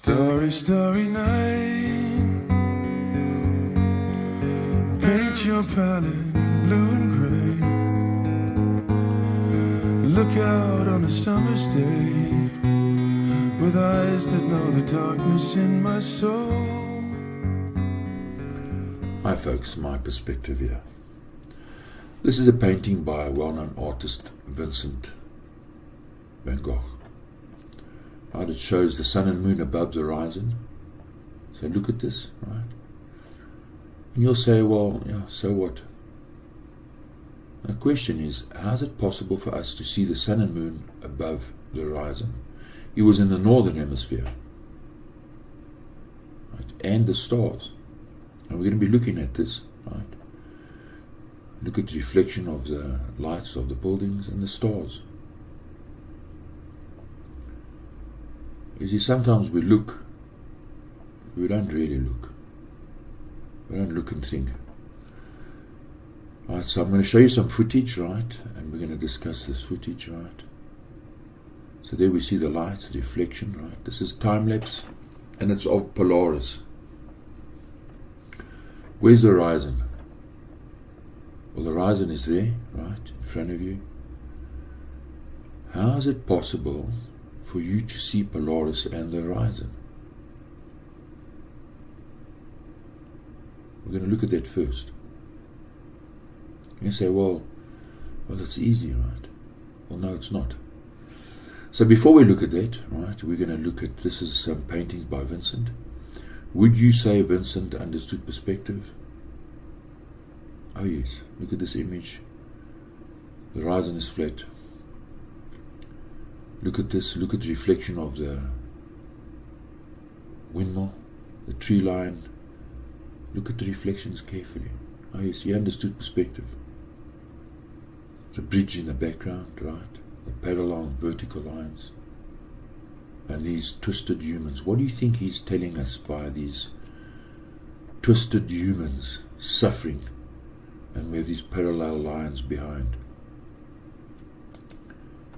Starry, starry night. Paint your palette blue and gray. Look out on a summer's day with eyes that know the darkness in my soul. Hi folks, my perspective here. This is a painting by a well-known artist, Vincent van Gogh. Right, it shows the sun and moon above the horizon. So look at this, right? And you'll say, well, yeah, so what? The question is, how is it possible for us to see the sun and moon above the horizon? He was in the northern hemisphere, right? And the stars. And we're going to be looking at this, right? Look at the reflection of the lights of the buildings and the stars. You see, sometimes we look, we don't really look. We don't look and think. Right, so I'm going to show you some footage, right? And we're going to discuss this footage, right? So there we see the lights, the reflection, right? This is time-lapse, and it's of Polaris. Where's the horizon? Well, the horizon is there, right, in front of you. How is it possible for you to see Polaris and the horizon? We're going to look at that first. You say, well, it's easy, right? Well, no, it's not. So before we look at that, right, we're going to look at, this is some paintings by Vincent. Would you say Vincent understood perspective? Oh yes, look at this image. The horizon is flat. Look at this, look at the reflection of the windmill, the tree line. Look at the reflections carefully. Oh yes, he understood perspective. The bridge in the background, right? The parallel vertical lines. And these twisted humans. What do you think he's telling us by these twisted humans suffering? And we have these parallel lines behind.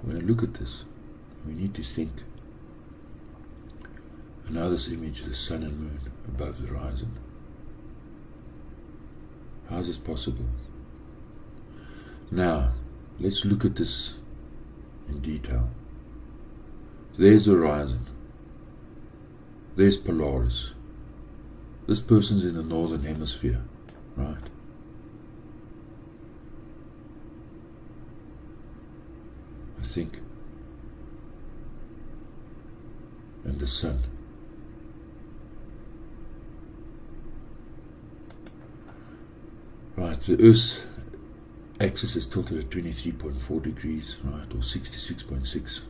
When I look at this, we need to think. And now this image, the sun and moon above the horizon. How is this possible? Now, let's look at this in detail. There's the horizon. There's Polaris. This person's in the northern hemisphere, right? I think. And the sun. Right, the Earth's axis is tilted at 23.4 degrees, right, or 66.6.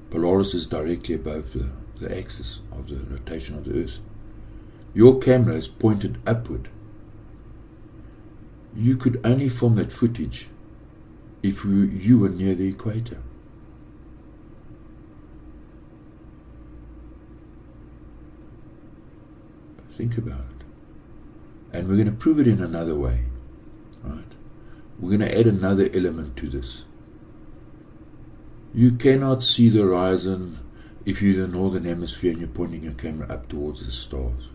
Polaris is directly above the axis of the rotation of the Earth. Your camera is pointed upward. You could only film that footage if you were near the equator. Think about it. And we're going to prove it in another way, right? We're going to add another element to this. You cannot see the horizon if you're in the northern hemisphere and you're pointing your camera up towards the stars,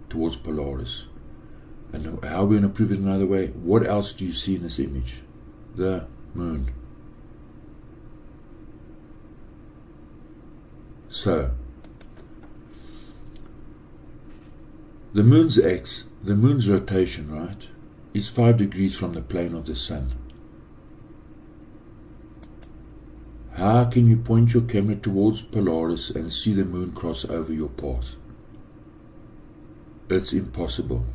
towards Polaris. And how are we going to prove it another way? What else do you see in this image? The moon. So, the moon's rotation, right, is 5 degrees from the plane of the sun. How can you point your camera towards Polaris and see the moon cross over your path? It's impossible.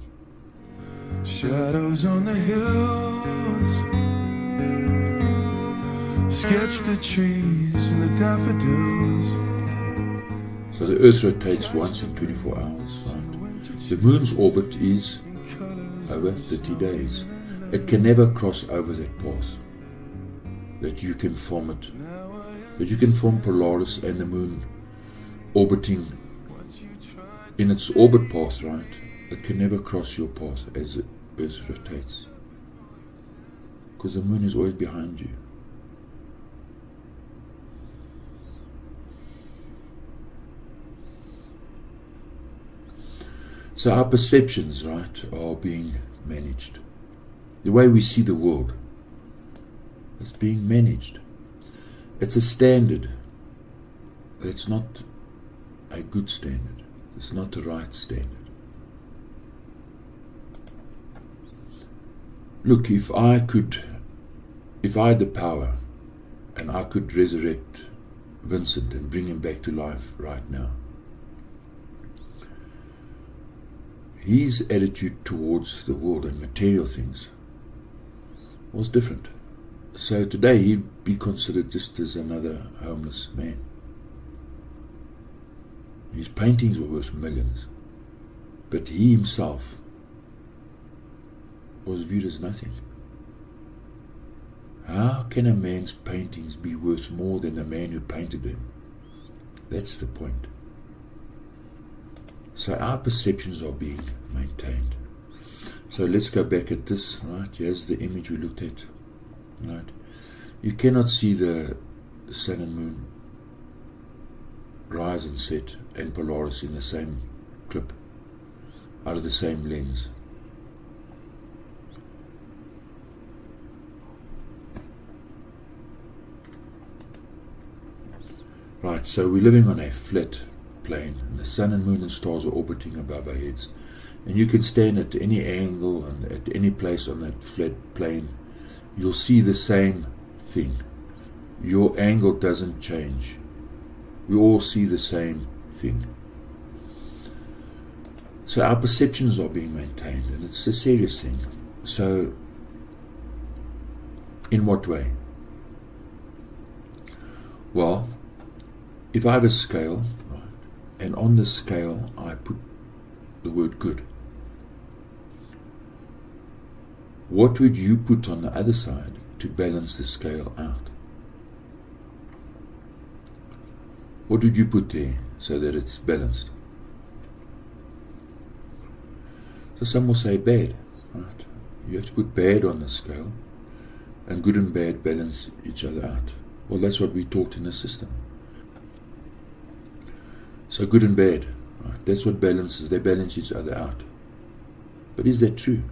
Shadows on the hills, sketch the trees and the daffodils. So the Earth rotates once in 24 hours, right? The moon's orbit is over 30 days. It can never cross over that path. That you can form it. That you can form Polaris and the moon orbiting in its orbit path, right? It can never cross your path as the Earth rotates. Because the moon is always behind you. So our perceptions, right, are being managed. The way we see the world is being managed. It's a standard. It's not a good standard. It's not the right standard. Look, if I had the power and I could resurrect Vincent and bring him back to life right now, his attitude towards the world and material things was different. So today he'd be considered just as another homeless man. His paintings were worth millions, but he himself was viewed as nothing. How can a man's paintings be worth more than the man who painted them? That's the point. So our perceptions are being maintained. So let's go back at this, right? Here's the image we looked at, right? You cannot see the sun and moon rise and set and Polaris in the same clip, out of the same lens. Right, so we're living on a flat plane, and the sun and moon and stars are orbiting above our heads. And you can stand at any angle and at any place on that flat plane, you'll see the same thing. Your angle doesn't change. We all see the same thing. So our perceptions are being maintained, and it's a serious thing. So, in what way? Well, if I have a scale, right, and on the scale I put the word good, what would you put on the other side to balance the scale out? What would you put there so that it's balanced? So some will say bad, right? You have to put bad on the scale, and good and bad balance each other out. Well, that's what we taught in the system. So good and bad, right? That's what balances. They balance each other out. But is that true?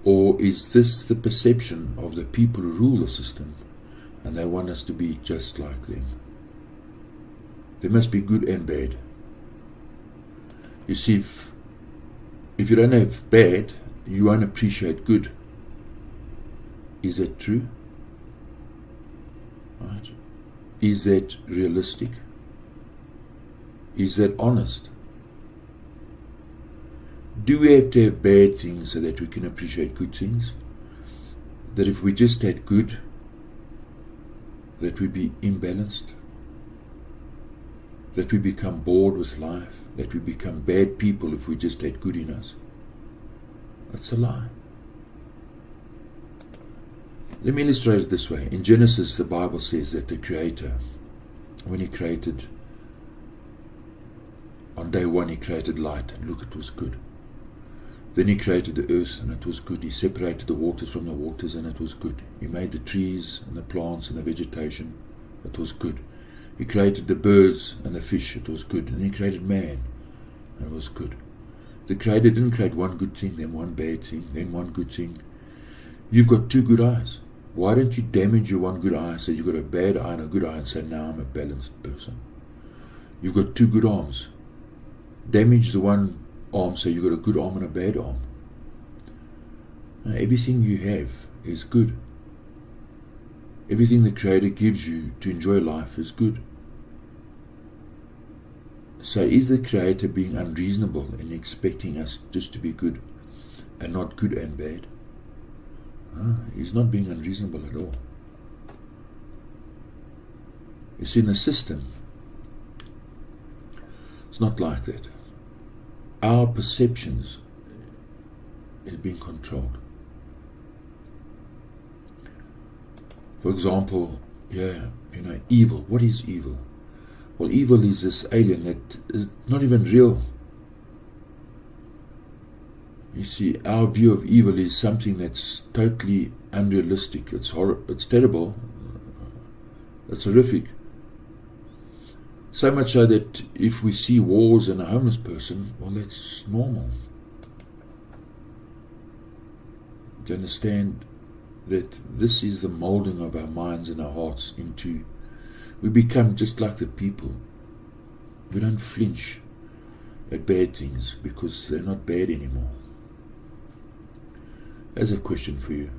Or is this the perception of the people who rule the system, and they want us to be just like them? There must be good and bad. You see, if you don't have bad, you won't appreciate good. Is that true? Right? Is that realistic? Is that honest? Do we have to have bad things so that we can appreciate good things? That if we just had good, that we'd be imbalanced? That we become bored with life? That we become bad people if we just had good in us? That's a lie. Let me illustrate it this way. In Genesis, the Bible says that the Creator, when He created, on day one He created light, and look, it was good. Then He created the earth, and it was good. He separated the waters from the waters, and it was good. He made the trees and the plants and the vegetation. It was good. He created the birds and the fish. It was good. And He created man, and it was good. The Creator didn't create one good thing, then one bad thing, then one good thing. You've got two good eyes. Why don't you damage your one good eye so you've got a bad eye and a good eye and say, now I'm a balanced person? You've got two good arms. Damage the one arm so you've got a good arm and a bad arm. Now, everything you have is good. Everything the Creator gives you to enjoy life is good. So is the Creator being unreasonable in expecting us just to be good and not good and bad? He's not being unreasonable at all. You see, in the system, it's not like that. Our perceptions is being controlled. For example, evil. What is evil? Well, evil is this alien that is not even real. You see, our view of evil is something that's totally unrealistic. It's terrible. It's horrific. So much so that if we see wars and a homeless person, well, that's normal. To understand that this is the molding of our minds and our hearts into, we become just like the people. We don't flinch at bad things because they're not bad anymore. There's a question for you.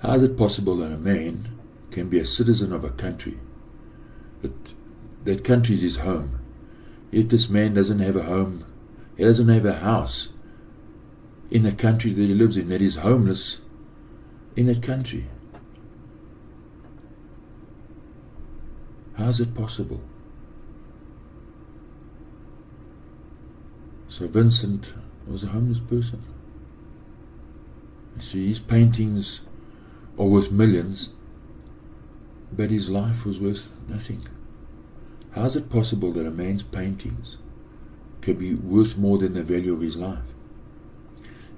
How is it possible that a man can be a citizen of a country, that country is his home, yet this man doesn't have a home, he doesn't have a house in the country that he lives in, that is homeless in that country? How is it possible? So Vincent was a homeless person. You see, his paintings are worth millions, but his life was worth nothing. How is it possible that a man's paintings can be worth more than the value of his life?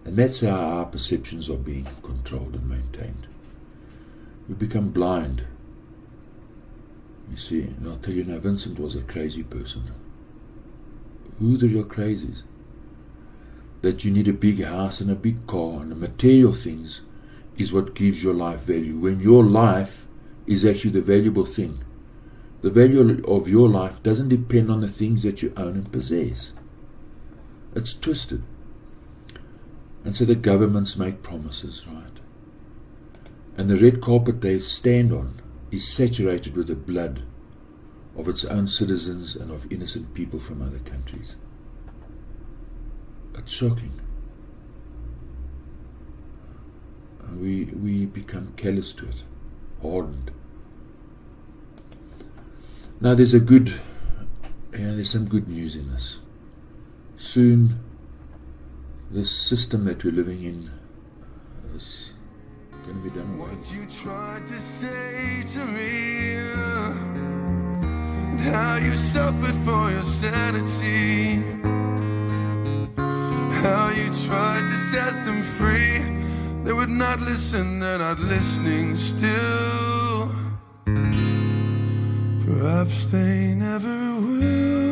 And that's how our perceptions are being controlled and maintained. We become blind. You see, and I'll tell you now, Vincent was a crazy person. Who are the real crazies? That you need a big house and a big car and the material things is what gives your life value, when your life is actually the valuable thing. The value of your life doesn't depend on the things that you own and possess. It's twisted. And so the governments make promises, right? And the red carpet they stand on is saturated with the blood of its own citizens and of innocent people from other countries. It's shocking. And we become callous to it, hardened. Now there's some good news in this. Soon, this system that we're living in is going to be done away. What you tried to say to me, and how you suffered for your sanity, how you tried to set them free. They would not listen, they're not listening still. Perhaps they never will.